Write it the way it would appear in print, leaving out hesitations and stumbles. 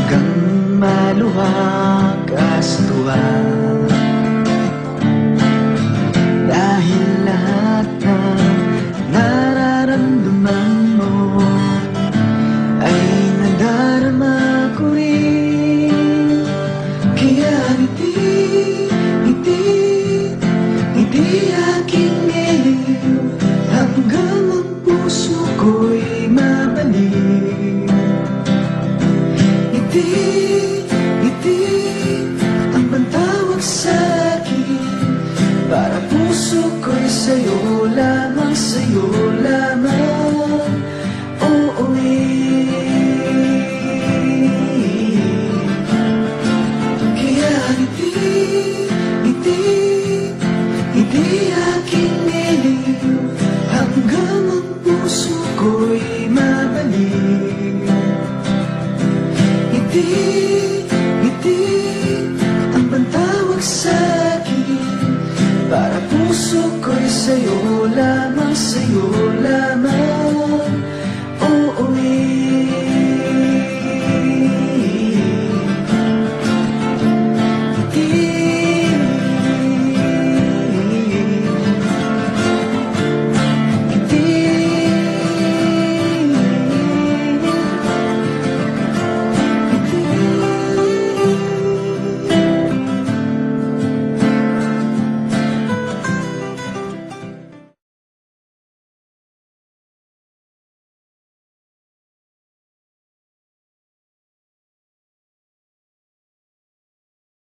hanggang maluwag sa tuwa. Dahil lahat ng nararamdaman mo ay nadarama ko rin. Kaya ngiti aking iliw hanggang ang puso ko'y mabalik. Ngiti ang pantawag sa'kin, para puso ko'y sa'yo lamang, sa'yo lamang. Oo, kaya ngiti aking iliw hanggang ang puso ko'y mabalik. Ngiti ang pantawag sa'kin, para puso ko'y sa'yo lamang, sa'yo lamang.